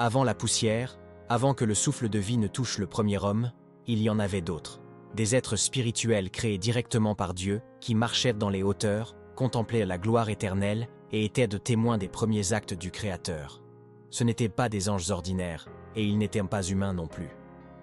Avant la poussière, avant que le souffle de vie ne touche le premier homme, il y en avait d'autres. Des êtres spirituels créés directement par Dieu, qui marchaient dans les hauteurs, contemplaient la gloire éternelle et étaient de témoins des premiers actes du Créateur. Ce n'étaient pas des anges ordinaires, et ils n'étaient pas humains non plus.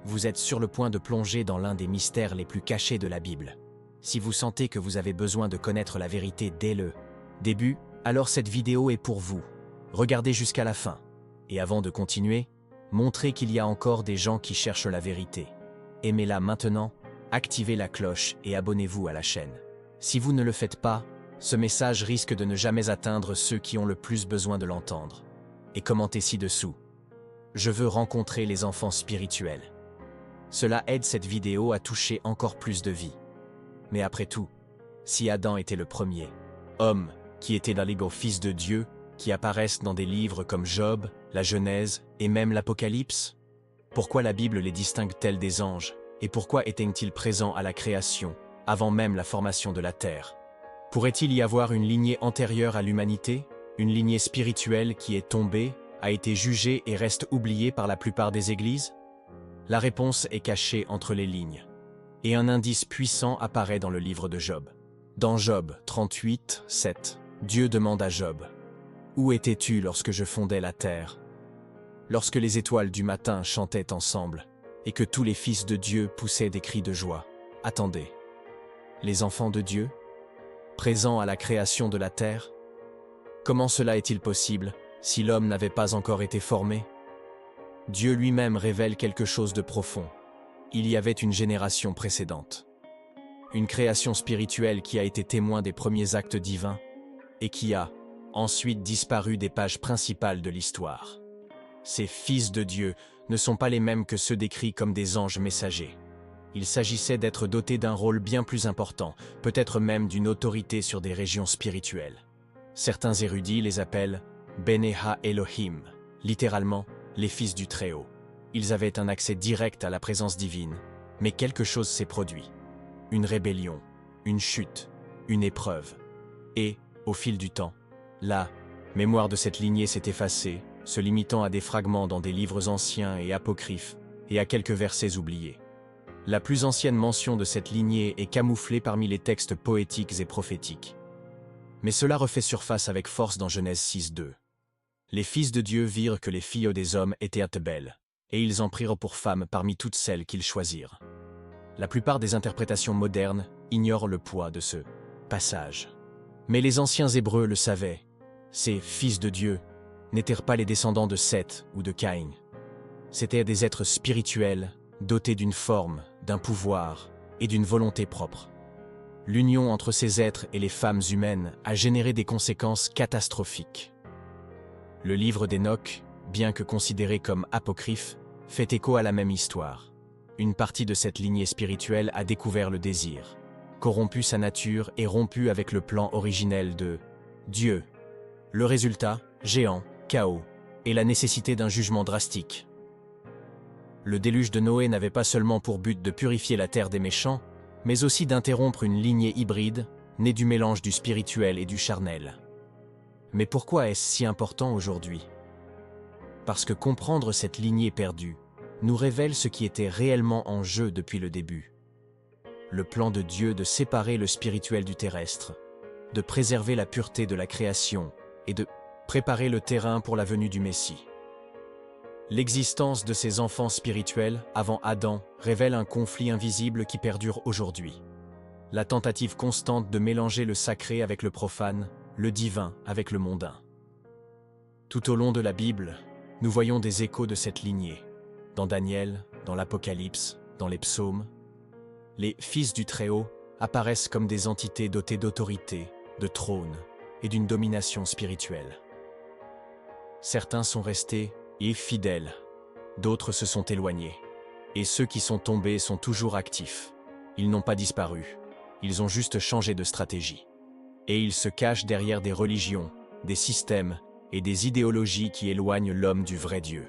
Vous êtes sur le point de plonger dans l'un des mystères les plus cachés de la Bible. Si vous sentez que vous avez besoin de connaître la vérité dès le début, alors cette vidéo est pour vous. Regardez jusqu'à la fin. Et avant de continuer, montrez qu'il y a encore des gens qui cherchent la vérité. Aimez-la maintenant, activez la cloche et abonnez-vous à la chaîne. Si vous ne le faites pas, ce message risque de ne jamais atteindre ceux qui ont le plus besoin de l'entendre. Et commentez ci-dessous. Je veux rencontrer les enfants spirituels. Cela aide cette vidéo à toucher encore plus de vie. Mais après tout, si Adam était le premier homme qui était dans l'ego fils de Dieu, qui apparaissent dans des livres comme Job, la Genèse et même l'Apocalypse, pourquoi la Bible les distingue-t-elle des anges et pourquoi étaient-ils présents à la création, avant même la formation de la terre? Pourrait-il y avoir une lignée antérieure à l'humanité, une lignée spirituelle qui est tombée, a été jugée et reste oubliée par la plupart des églises? La réponse est cachée entre les lignes. Et un indice puissant apparaît dans le livre de Job. Dans Job 38, 7, Dieu demande à Job: « Où étais-tu lorsque je fondais la terre? Lorsque les étoiles du matin chantaient ensemble, et que tous les fils de Dieu poussaient des cris de joie. Attendez, les enfants de Dieu, présents à la création de la terre? Comment cela est-il possible, si l'homme n'avait pas encore été formé? Dieu lui-même révèle quelque chose de profond. Il y avait une génération précédente. Une création spirituelle qui a été témoin des premiers actes divins et qui a ensuite disparu des pages principales de l'histoire. Ces fils de Dieu ne sont pas les mêmes que ceux décrits comme des anges messagers. Il s'agissait d'être dotés d'un rôle bien plus important, peut-être même d'une autorité sur des régions spirituelles. Certains érudits les appellent Bene Ha-Elohim, littéralement les fils du Très-Haut. Ils avaient un accès direct à la présence divine, mais quelque chose s'est produit. Une rébellion, une chute, une épreuve. Et, au fil du temps, la mémoire de cette lignée s'est effacée, se limitant à des fragments dans des livres anciens et apocryphes, et à quelques versets oubliés. La plus ancienne mention de cette lignée est camouflée parmi les textes poétiques et prophétiques. Mais cela refait surface avec force dans Genèse 6.2. Les fils de Dieu virent que les filles des hommes étaient belles, et ils en prirent pour femmes parmi toutes celles qu'ils choisirent. La plupart des interprétations modernes ignorent le poids de ce passage. Mais les anciens Hébreux le savaient. Ces fils de Dieu n'étaient pas les descendants de Seth ou de Caïn. C'étaient des êtres spirituels, dotés d'une forme, d'un pouvoir et d'une volonté propre. L'union entre ces êtres et les femmes humaines a généré des conséquences catastrophiques. Le livre d'Enoch, bien que considéré comme apocryphe, fait écho à la même histoire. Une partie de cette lignée spirituelle a découvert le désir, corrompu sa nature et rompu avec le plan originel de Dieu. Le résultat, géant, chaos, et la nécessité d'un jugement drastique. Le déluge de Noé n'avait pas seulement pour but de purifier la terre des méchants, mais aussi d'interrompre une lignée hybride, née du mélange du spirituel et du charnel. Mais pourquoi est-ce si important aujourd'hui? Parce que comprendre cette lignée perdue nous révèle ce qui était réellement en jeu depuis le début. Le plan de Dieu de séparer le spirituel du terrestre, de préserver la pureté de la création et de préparer le terrain pour la venue du Messie. L'existence de ces enfants spirituels, avant Adam, révèle un conflit invisible qui perdure aujourd'hui. La tentative constante de mélanger le sacré avec le profane, le divin avec le mondain. Tout au long de la Bible, nous voyons des échos de cette lignée. Dans Daniel, dans l'Apocalypse, dans les psaumes, les fils du Très-Haut apparaissent comme des entités dotées d'autorité, de trône et d'une domination spirituelle. Certains sont restés fidèles, d'autres se sont éloignés. Et ceux qui sont tombés sont toujours actifs. Ils n'ont pas disparu, ils ont juste changé de stratégie. Et ils se cachent derrière des religions, des systèmes et des idéologies qui éloignent l'homme du vrai Dieu.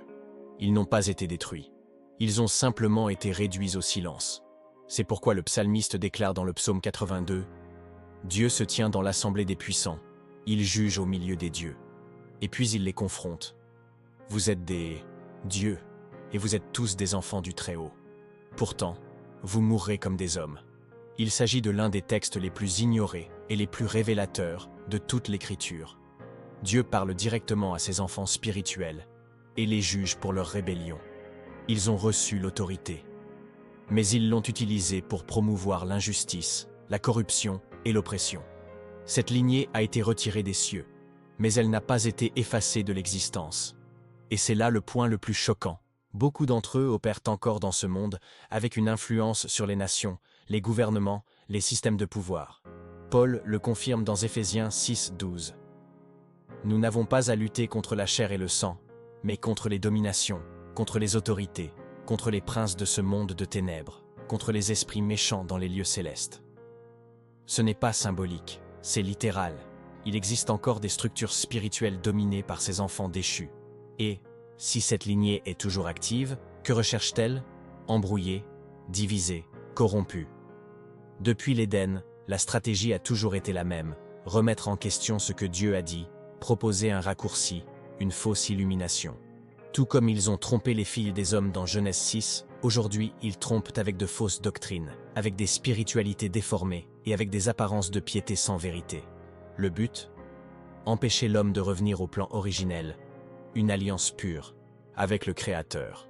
Ils n'ont pas été détruits. Ils ont simplement été réduits au silence. C'est pourquoi le psalmiste déclare dans le psaume 82 « Dieu se tient dans l'assemblée des puissants, il juge au milieu des dieux. » Et puis il les confronte. « Vous êtes des Dieu, et vous êtes tous des enfants du Très-Haut. Pourtant, vous mourrez comme des hommes. Il s'agit de l'un des textes les plus ignorés et les plus révélateurs de toute l'Écriture. Dieu parle directement à ses enfants spirituels et les juge pour leur rébellion. Ils ont reçu l'autorité, mais ils l'ont utilisée pour promouvoir l'injustice, la corruption et l'oppression. Cette lignée a été retirée des cieux, mais elle n'a pas été effacée de l'existence. Et c'est là le point le plus choquant. Beaucoup d'entre eux opèrent encore dans ce monde avec une influence sur les nations, les gouvernements, les systèmes de pouvoir. Paul le confirme dans Éphésiens 6:12. Nous n'avons pas à lutter contre la chair et le sang, mais contre les dominations, contre les autorités, contre les princes de ce monde de ténèbres, contre les esprits méchants dans les lieux célestes. Ce n'est pas symbolique, c'est littéral. Il existe encore des structures spirituelles dominées par ces enfants déchus. Et, si cette lignée est toujours active, que recherche-t-elle? Embrouillée, divisée, corrompue. Depuis l'Éden, la stratégie a toujours été la même, remettre en question ce que Dieu a dit, proposer un raccourci, une fausse illumination. Tout comme ils ont trompé les filles des hommes dans Genèse 6, aujourd'hui ils trompent avec de fausses doctrines, avec des spiritualités déformées et avec des apparences de piété sans vérité. Le but? Empêcher l'homme de revenir au plan originel, une alliance pure, avec le Créateur.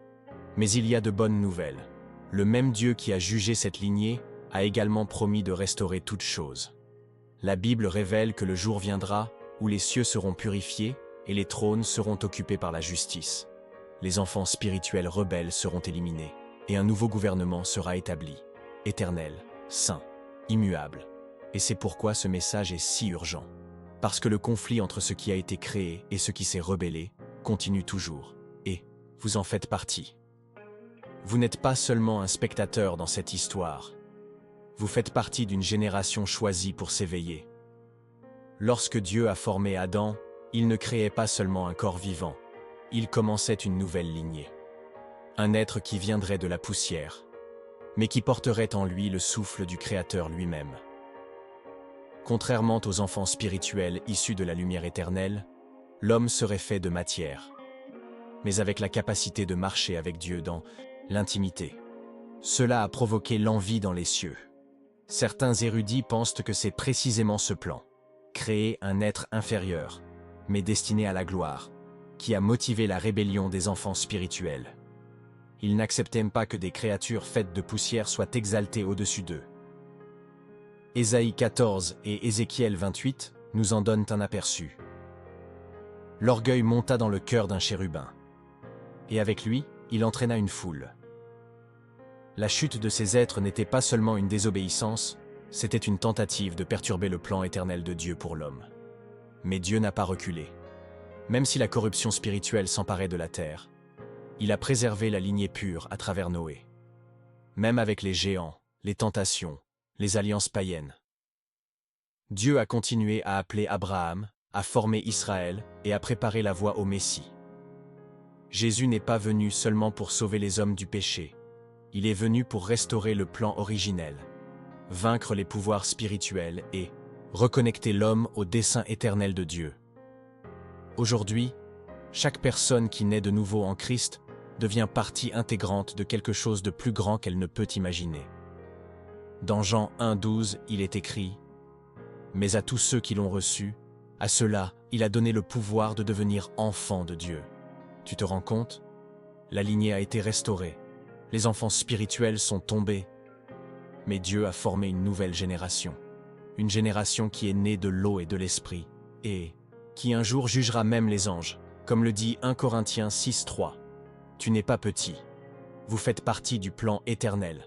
Mais il y a de bonnes nouvelles. Le même Dieu qui a jugé cette lignée a également promis de restaurer toutes choses. La Bible révèle que le jour viendra où les cieux seront purifiés et les trônes seront occupés par la justice. Les enfants spirituels rebelles seront éliminés et un nouveau gouvernement sera établi, éternel, saint, immuable. Et c'est pourquoi ce message est si urgent. Parce que le conflit entre ce qui a été créé et ce qui s'est rebellé continue toujours, et vous en faites partie. Vous n'êtes pas seulement un spectateur dans cette histoire, vous faites partie d'une génération choisie pour s'éveiller. Lorsque Dieu a formé Adam, il ne créait pas seulement un corps vivant, il commençait une nouvelle lignée. Un être qui viendrait de la poussière, mais qui porterait en lui le souffle du Créateur lui-même. Contrairement aux enfants spirituels issus de la lumière éternelle, l'homme serait fait de matière, mais avec la capacité de marcher avec Dieu dans l'intimité. Cela a provoqué l'envie dans les cieux. Certains érudits pensent que c'est précisément ce plan, créer un être inférieur, mais destiné à la gloire, qui a motivé la rébellion des enfants spirituels. Ils n'acceptent pas que des créatures faites de poussière soient exaltées au-dessus d'eux. Ésaïe 14 et Ézéchiel 28 nous en donnent un aperçu. L'orgueil monta dans le cœur d'un chérubin, et avec lui, il entraîna une foule. La chute de ces êtres n'était pas seulement une désobéissance, c'était une tentative de perturber le plan éternel de Dieu pour l'homme. Mais Dieu n'a pas reculé. Même si la corruption spirituelle s'emparait de la terre, il a préservé la lignée pure à travers Noé. Même avec les géants, les tentations, les alliances païennes. Dieu a continué à appeler Abraham, à former Israël et à préparer la voie au Messie. Jésus n'est pas venu seulement pour sauver les hommes du péché. Il est venu pour restaurer le plan originel, vaincre les pouvoirs spirituels et reconnecter l'homme au dessein éternel de Dieu. Aujourd'hui, chaque personne qui naît de nouveau en Christ devient partie intégrante de quelque chose de plus grand qu'elle ne peut imaginer. Dans Jean 1:12, il est écrit « Mais à tous ceux qui l'ont reçu, à ceux-là, il a donné le pouvoir de devenir enfants de Dieu. » Tu te rends compte? La lignée a été restaurée. Les enfants spirituels sont tombés. Mais Dieu a formé une nouvelle génération. Une génération qui est née de l'eau et de l'esprit, et qui un jour jugera même les anges, comme le dit 1 Corinthiens 6:3. Tu n'es pas petit. Vous faites partie du plan éternel.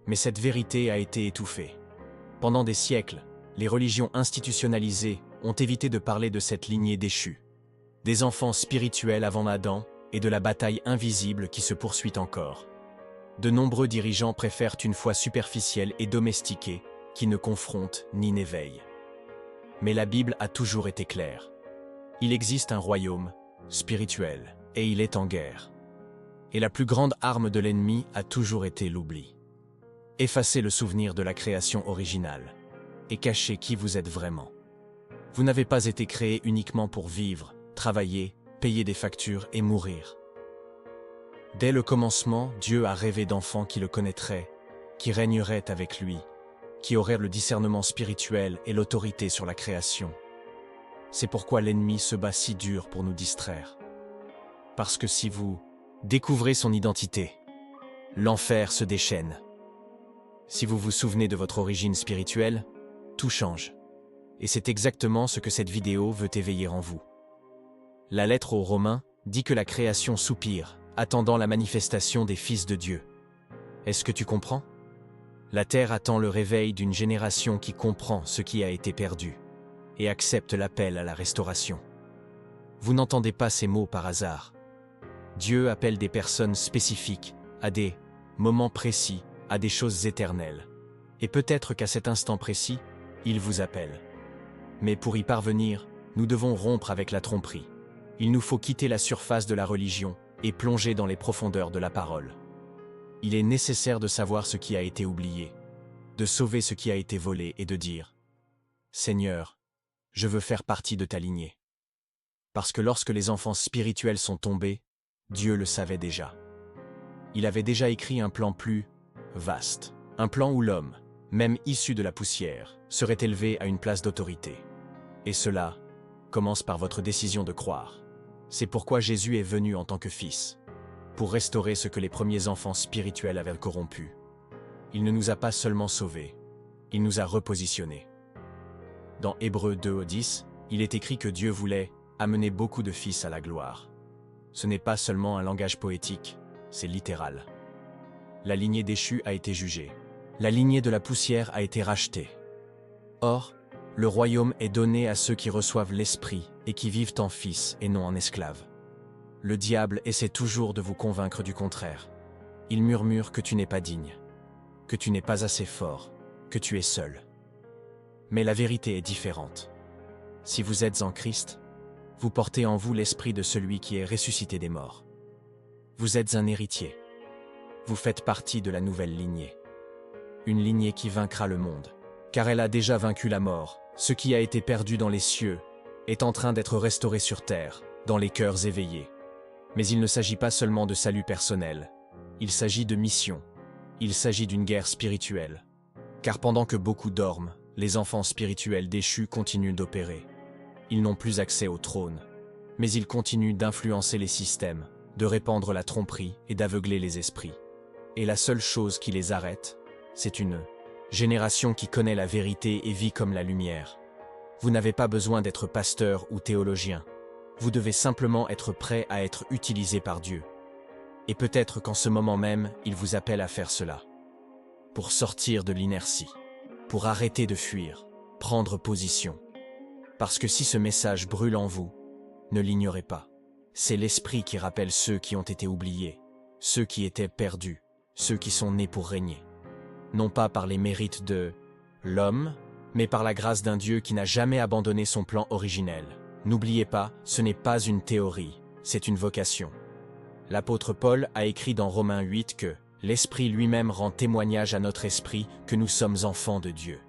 Mais cette vérité a été étouffée. Pendant des siècles, les religions institutionnalisées ont évité de parler de cette lignée déchue. Des enfants spirituels avant Adam et de la bataille invisible qui se poursuit encore. De nombreux dirigeants préfèrent une foi superficielle et domestiquée qui ne confronte ni n'éveille. Mais la Bible a toujours été claire. Il existe un royaume spirituel et il est en guerre. Et la plus grande arme de l'ennemi a toujours été l'oubli. Effacez le souvenir de la création originale et cachez qui vous êtes vraiment. Vous n'avez pas été créé uniquement pour vivre, travailler, payer des factures et mourir. Dès le commencement, Dieu a rêvé d'enfants qui le connaîtraient, qui régneraient avec lui, qui auraient le discernement spirituel et l'autorité sur la création. C'est pourquoi l'ennemi se bat si dur pour nous distraire. Parce que si vous découvrez son identité, l'enfer se déchaîne. Si vous vous souvenez de votre origine spirituelle, tout change. Et c'est exactement ce que cette vidéo veut éveiller en vous. La lettre aux Romains dit que la création soupire, attendant la manifestation des fils de Dieu. Est-ce que tu comprends? La terre attend le réveil d'une génération qui comprend ce qui a été perdu et accepte l'appel à la restauration. Vous n'entendez pas ces mots par hasard. Dieu appelle des personnes spécifiques, à des moments précis, à des choses éternelles. Et peut-être qu'à cet instant précis, il vous appelle. Mais pour y parvenir, nous devons rompre avec la tromperie. Il nous faut quitter la surface de la religion et plonger dans les profondeurs de la parole. Il est nécessaire de savoir ce qui a été oublié, de sauver ce qui a été volé et de dire « Seigneur, je veux faire partie de ta lignée. » Parce que lorsque les enfants spirituels sont tombés, Dieu le savait déjà. Il avait déjà écrit un plan plus vaste, un plan où l'homme, même issu de la poussière, serait élevé à une place d'autorité. Et cela commence par votre décision de croire. C'est pourquoi Jésus est venu en tant que Fils, pour restaurer ce que les premiers enfants spirituels avaient corrompu. Il ne nous a pas seulement sauvés, il nous a repositionnés. Dans Hébreux 2:10, il est écrit que Dieu voulait amener beaucoup de fils à la gloire. Ce n'est pas seulement un langage poétique, c'est littéral. La lignée déchue a été jugée. La lignée de la poussière a été rachetée. Or, le royaume est donné à ceux qui reçoivent l'Esprit et qui vivent en fils et non en esclaves. Le diable essaie toujours de vous convaincre du contraire. Il murmure que tu n'es pas digne, que tu n'es pas assez fort, que tu es seul. Mais la vérité est différente. Si vous êtes en Christ, vous portez en vous l'esprit de celui qui est ressuscité des morts. Vous êtes un héritier. Vous faites partie de la nouvelle lignée. Une lignée qui vaincra le monde. Car elle a déjà vaincu la mort. Ce qui a été perdu dans les cieux est en train d'être restauré sur terre, dans les cœurs éveillés. Mais il ne s'agit pas seulement de salut personnel. Il s'agit de mission. Il s'agit d'une guerre spirituelle. Car pendant que beaucoup dorment, les enfants spirituels déchus continuent d'opérer. Ils n'ont plus accès au trône. Mais ils continuent d'influencer les systèmes, de répandre la tromperie et d'aveugler les esprits. Et la seule chose qui les arrête, c'est une génération qui connaît la vérité et vit comme la lumière. Vous n'avez pas besoin d'être pasteur ou théologien. Vous devez simplement être prêt à être utilisé par Dieu. Et peut-être qu'en ce moment même, il vous appelle à faire cela. Pour sortir de l'inertie. Pour arrêter de fuir. Prendre position. Parce que si ce message brûle en vous, ne l'ignorez pas. C'est l'Esprit qui rappelle ceux qui ont été oubliés, ceux qui étaient perdus, ceux qui sont nés pour régner. Non pas par les mérites de l'homme, mais par la grâce d'un Dieu qui n'a jamais abandonné son plan originel. N'oubliez pas, ce n'est pas une théorie, c'est une vocation. L'apôtre Paul a écrit dans Romains 8 que l'Esprit lui-même rend témoignage à notre esprit que nous sommes enfants de Dieu.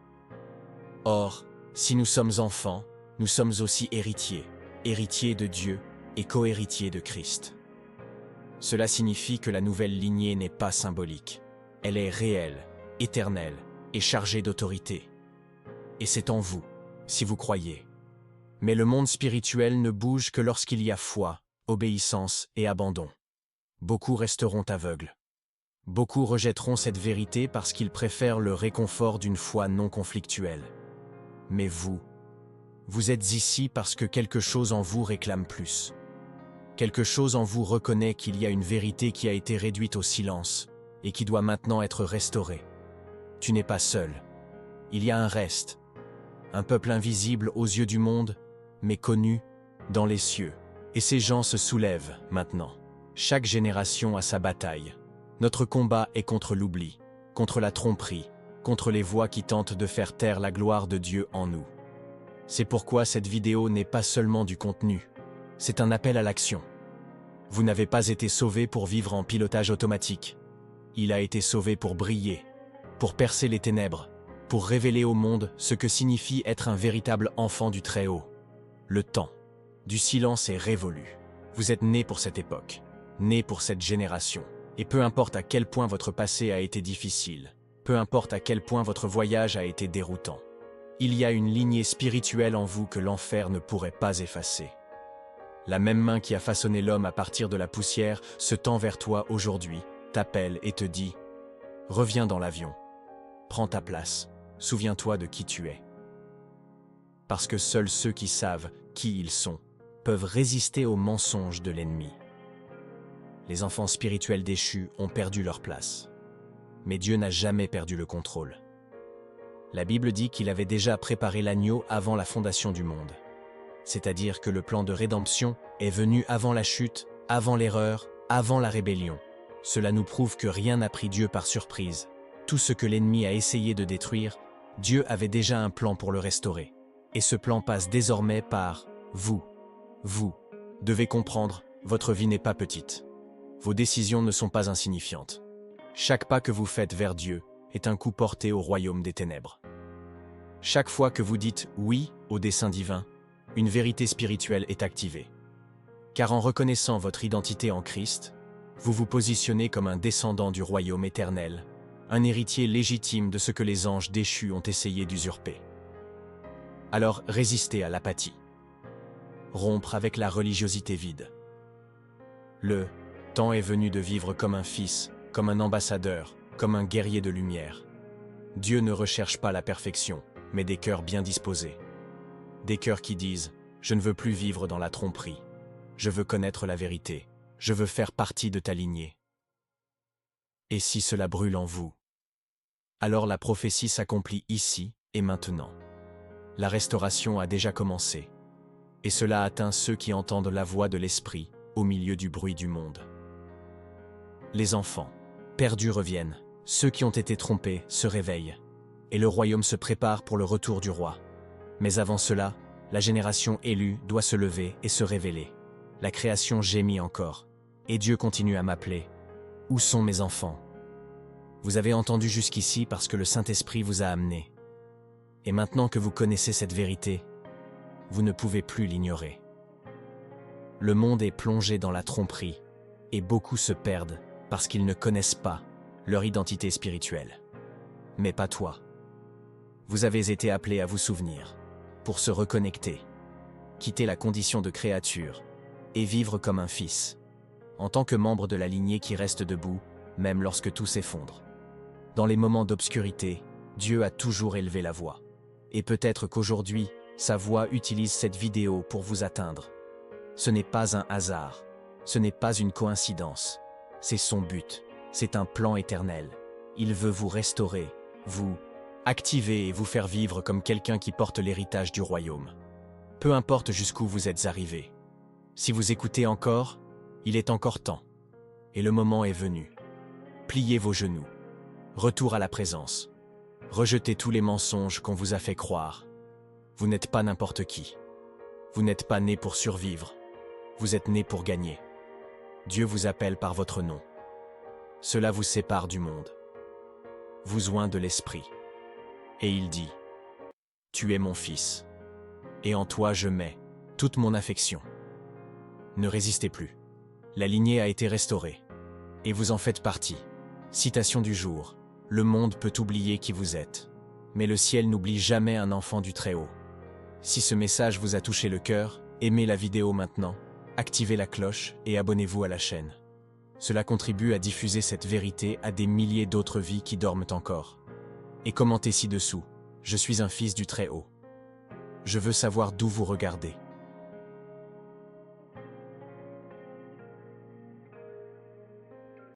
Or, si nous sommes enfants, nous sommes aussi héritiers, héritiers de Dieu et co-héritiers de Christ. Cela signifie que la nouvelle lignée n'est pas symbolique. Elle est réelle, éternelle et chargée d'autorité. Et c'est en vous, si vous croyez. Mais le monde spirituel ne bouge que lorsqu'il y a foi, obéissance et abandon. Beaucoup resteront aveugles. Beaucoup rejetteront cette vérité parce qu'ils préfèrent le réconfort d'une foi non conflictuelle. Mais vous êtes ici parce que quelque chose en vous réclame plus. Quelque chose en vous reconnaît qu'il y a une vérité qui a été réduite au silence et qui doit maintenant être restaurée. Tu n'es pas seul. Il y a un reste, un peuple invisible aux yeux du monde, mais connu dans les cieux. Et ces gens se soulèvent maintenant. Chaque génération a sa bataille. Notre combat est contre l'oubli, contre la tromperie, contre les voix qui tentent de faire taire la gloire de Dieu en nous. C'est pourquoi cette vidéo n'est pas seulement du contenu, c'est un appel à l'action. Vous n'avez pas été sauvé pour vivre en pilotage automatique. Il a été sauvé pour briller, pour percer les ténèbres, pour révéler au monde ce que signifie être un véritable enfant du Très-Haut. Le temps du silence est révolu. Vous êtes né pour cette époque. né pour cette génération. Et peu importe à quel point votre passé a été difficile, peu importe à quel point votre voyage a été déroutant, il y a une lignée spirituelle en vous que l'enfer ne pourrait pas effacer. La même main qui a façonné l'homme à partir de la poussière se tend vers toi aujourd'hui, t'appelle et te dit « Reviens dans l'avion, prends ta place, souviens-toi de qui tu es. » Parce que seuls ceux qui savent qui ils sont peuvent résister aux mensonges de l'ennemi. Les enfants spirituels déchus ont perdu leur place. Mais Dieu n'a jamais perdu le contrôle. La Bible dit qu'il avait déjà préparé l'agneau avant la fondation du monde. C'est-à-dire que le plan de rédemption est venu avant la chute, avant l'erreur, avant la rébellion. Cela nous prouve que rien n'a pris Dieu par surprise. Tout ce que l'ennemi a essayé de détruire, Dieu avait déjà un plan pour le restaurer. Et ce plan passe désormais par vous. Vous devez comprendre, votre vie n'est pas petite. Vos décisions ne sont pas insignifiantes. Chaque pas que vous faites vers Dieu est un coup porté au royaume des ténèbres. Chaque fois que vous dites « oui » au dessein divin, une vérité spirituelle est activée. Car en reconnaissant votre identité en Christ, vous vous positionnez comme un descendant du royaume éternel, un héritier légitime de ce que les anges déchus ont essayé d'usurper. Alors résistez à l'apathie. Rompre avec la religiosité vide. Le temps est venu de vivre comme un fils, comme un ambassadeur, comme un guerrier de lumière. Dieu ne recherche pas la perfection, mais des cœurs bien disposés. Des cœurs qui disent « Je ne veux plus vivre dans la tromperie. Je veux connaître la vérité. Je veux faire partie de ta lignée. » Et si cela brûle en vous, alors la prophétie s'accomplit ici et maintenant. La restauration a déjà commencé. Et cela atteint ceux qui entendent la voix de l'Esprit au milieu du bruit du monde. Les enfants perdus reviennent, ceux qui ont été trompés se réveillent, et le royaume se prépare pour le retour du roi. Mais avant cela, la génération élue doit se lever et se révéler. La création gémit encore, et Dieu continue à m'appeler. Où sont mes enfants? Vous avez entendu jusqu'ici parce que le Saint-Esprit vous a amené. Et maintenant que vous connaissez cette vérité, vous ne pouvez plus l'ignorer. Le monde est plongé dans la tromperie, et beaucoup se perdent parce qu'ils ne connaissent pas leur identité spirituelle. Mais pas toi. Vous avez été appelé à vous souvenir, pour se reconnecter, quitter la condition de créature et vivre comme un fils, en tant que membre de la lignée qui reste debout, même lorsque tout s'effondre. Dans les moments d'obscurité, Dieu a toujours élevé la voix. Et peut-être qu'aujourd'hui, sa voix utilise cette vidéo pour vous atteindre. Ce n'est pas un hasard, ce n'est pas une coïncidence. C'est son but, c'est un plan éternel. Il veut vous restaurer, vous activer et vous faire vivre comme quelqu'un qui porte l'héritage du royaume. Peu importe jusqu'où vous êtes arrivé. Si vous écoutez encore, il est encore temps. Et le moment est venu. Pliez vos genoux. Retour à la présence. Rejetez tous les mensonges qu'on vous a fait croire. Vous n'êtes pas n'importe qui. Vous n'êtes pas né pour survivre. Vous êtes né pour gagner. Dieu vous appelle par votre nom. Cela vous sépare du monde. Vous oint de l'esprit. Et il dit, « Tu es mon fils, et en toi je mets toute mon affection. » Ne résistez plus. La lignée a été restaurée, et vous en faites partie. Citation du jour, « Le monde peut oublier qui vous êtes, mais le ciel n'oublie jamais un enfant du Très-Haut. » Si ce message vous a touché le cœur, aimez la vidéo maintenant, activez la cloche et abonnez-vous à la chaîne. Cela contribue à diffuser cette vérité à des milliers d'autres vies qui dorment encore. Et commentez ci-dessous, « Je suis un fils du Très-Haut. » Je veux savoir d'où vous regardez.